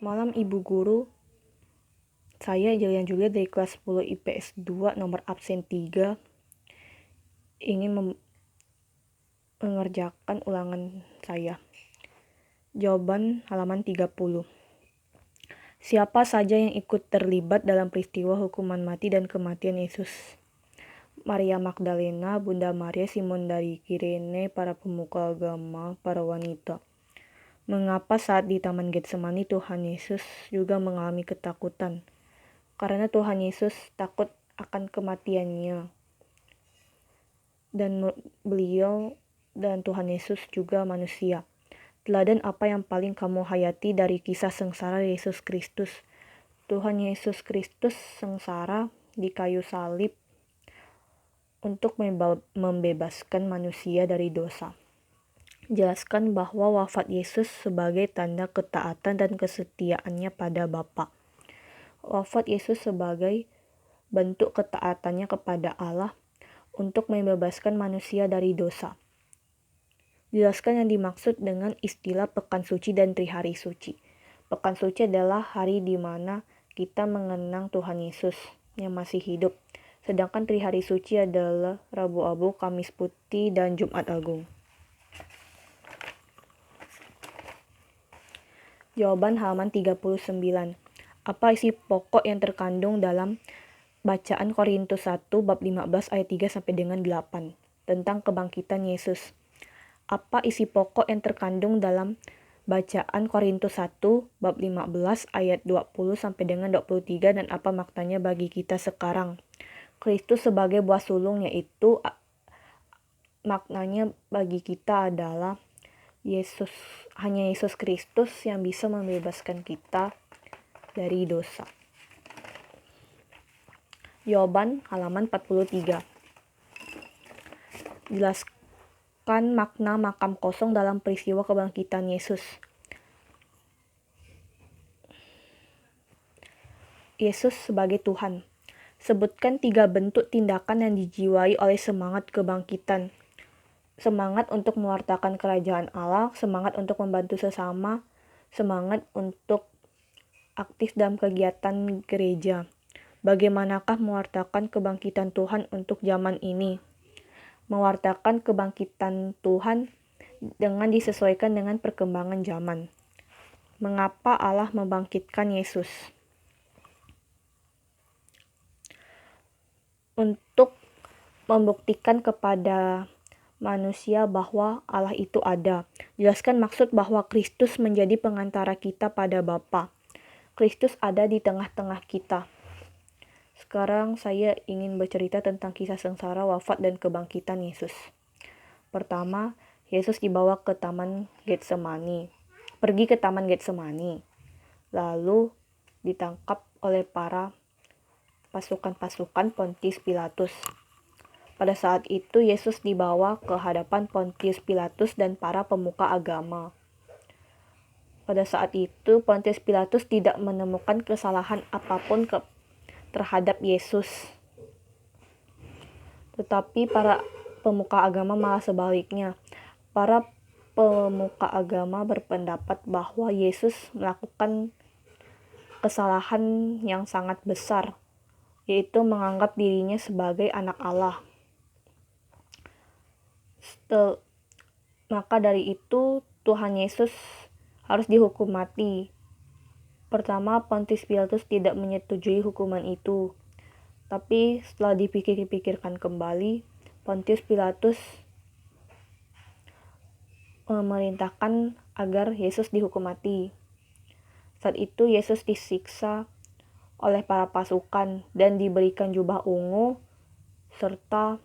Selamat malam Ibu Guru. Saya Jelian Julia dari kelas 10 IPS 2 nomor absen 3 ingin mengerjakan ulangan saya. Jawaban halaman 30. Siapa saja yang ikut terlibat dalam peristiwa hukuman mati dan kematian Yesus? Maria Magdalena, Bunda Maria, Simon dari Kirene, para pemuka agama, para wanita. Mengapa saat di Taman Getsemani Tuhan Yesus juga mengalami ketakutan? Karena Tuhan Yesus takut akan kematiannya. Dan beliau dan Tuhan Yesus juga manusia. Teladan apa yang paling kamu hayati dari kisah sengsara Yesus Kristus? Tuhan Yesus Kristus sengsara di kayu salib untuk membebaskan manusia dari dosa. Jelaskan bahwa wafat Yesus sebagai tanda ketaatan dan kesetiaannya pada Bapa. Wafat Yesus sebagai bentuk ketaatannya kepada Allah untuk membebaskan manusia dari dosa. Jelaskan yang dimaksud dengan istilah Pekan Suci dan Trihari Suci. Pekan Suci adalah hari di mana kita mengenang Tuhan Yesus yang masih hidup. Sedangkan Trihari Suci adalah Rabu Abu, Kamis Putih, dan Jumat Agung. Jawaban halaman 39. Apa isi pokok yang terkandung dalam bacaan Korintus 1 bab 15 ayat 3 sampai dengan 8 tentang kebangkitan Yesus? Apa isi pokok yang terkandung dalam bacaan Korintus 1 bab 15 ayat 20 sampai dengan 23 dan apa maknanya bagi kita sekarang? Kristus sebagai buah sulung, yaitu maknanya bagi kita adalah hanya Yesus Kristus yang bisa membebaskan kita dari dosa. Jawaban halaman 43. Jelaskan makna makam kosong dalam peristiwa kebangkitan Yesus. Yesus sebagai Tuhan. Sebutkan 3 bentuk tindakan yang dijiwai oleh semangat kebangkitan. Semangat untuk mewartakan kerajaan Allah, semangat untuk membantu sesama, semangat untuk aktif dalam kegiatan gereja. Bagaimanakah mewartakan kebangkitan Tuhan untuk zaman ini? Mewartakan kebangkitan Tuhan dengan disesuaikan dengan perkembangan zaman. Mengapa Allah membangkitkan Yesus? Untuk membuktikan kepada manusia bahwa Allah itu ada. Jelaskan maksud bahwa Kristus menjadi pengantara kita pada Bapa. Kristus ada di tengah-tengah kita. Sekarang saya ingin bercerita tentang kisah sengsara, wafat, dan kebangkitan Yesus. Pertama, Yesus dibawa ke Taman Getsemani. Pergi ke Taman Getsemani. Lalu ditangkap oleh para pasukan-pasukan Pontius Pilatus. Pada saat itu Yesus dibawa ke hadapan Pontius Pilatus dan para pemuka agama. Pada saat itu Pontius Pilatus tidak menemukan kesalahan apapun terhadap Yesus. Tetapi para pemuka agama malah sebaliknya. Para pemuka agama berpendapat bahwa Yesus melakukan kesalahan yang sangat besar, yaitu menganggap dirinya sebagai anak Allah. Maka dari itu Tuhan Yesus harus dihukum mati. Pertama, Pontius Pilatus tidak menyetujui hukuman itu. Tapi setelah dipikir-pikirkan kembali, Pontius Pilatus memerintahkan agar Yesus dihukum mati. Saat itu Yesus disiksa oleh para pasukan dan diberikan jubah ungu serta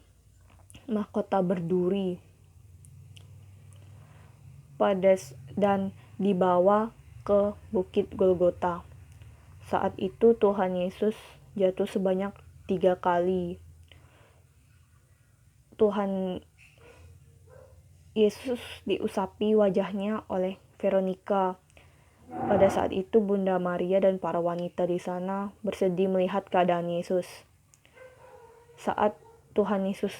mahkota berduri dan dibawa ke Bukit Golgota. Saat itu Tuhan Yesus jatuh sebanyak 3 kali. Tuhan Yesus diusapi wajahnya oleh Veronica. Pada saat itu Bunda Maria dan para wanita di sana bersedih melihat keadaan Yesus. Saat Tuhan Yesus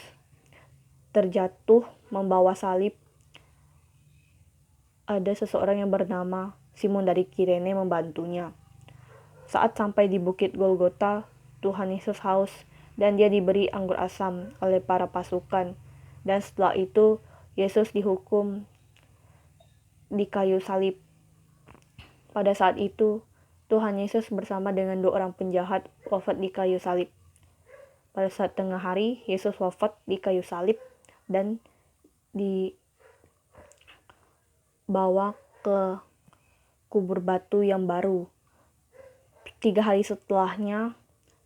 terjatuh membawa salib, ada seseorang yang bernama Simon dari Kirene membantunya. Saat sampai di Bukit Golgota, Tuhan Yesus haus dan dia diberi anggur asam oleh para pasukan. Dan setelah itu, Yesus dihukum di kayu salib. Pada saat itu, Tuhan Yesus bersama dengan 2 orang penjahat wafat di kayu salib. Pada saat tengah hari, Yesus wafat di kayu salib dan dibawa ke kubur batu yang baru. 3 hari setelahnya,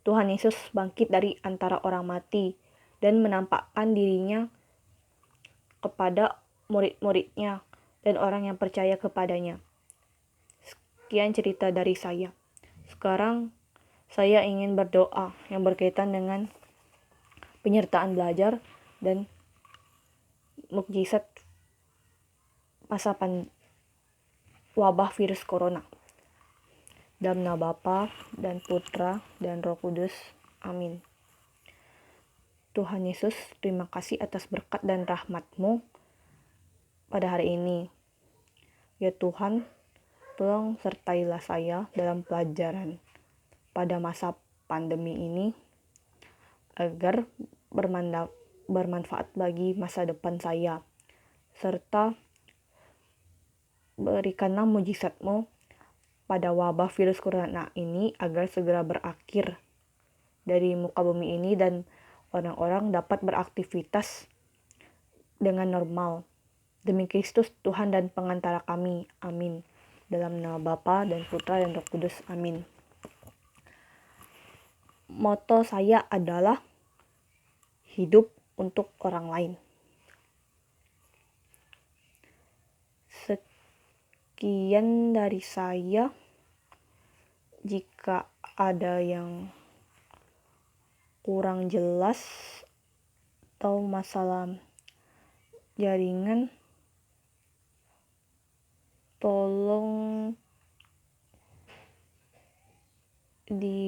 Tuhan Yesus bangkit dari antara orang mati dan menampakkan dirinya kepada murid-muridnya dan orang yang percaya kepadanya. Sekian cerita dari saya. Sekarang saya ingin berdoa yang berkaitan dengan penyertaan belajar dan mukjizat masa wabah virus corona. Dalam nama Bapa dan Putra dan Roh Kudus. Amin. Tuhan Yesus, terima kasih atas berkat dan rahmat-Mu pada hari ini. Ya Tuhan, tolong sertailah saya dalam pelajaran pada masa pandemi ini agar bermanfaat bagi masa depan saya. Serta berikanlah mujizat-Mu pada wabah virus corona ini agar segera berakhir dari muka bumi ini dan orang-orang dapat beraktivitas dengan normal. Demi Kristus Tuhan dan pengantara kami. Amin. Dalam nama Bapa dan Putra dan Roh Kudus. Amin. Moto saya adalah hidup untuk orang lain. Sekian dari saya. Jika ada yang kurang jelas atau masalah jaringan, tolong di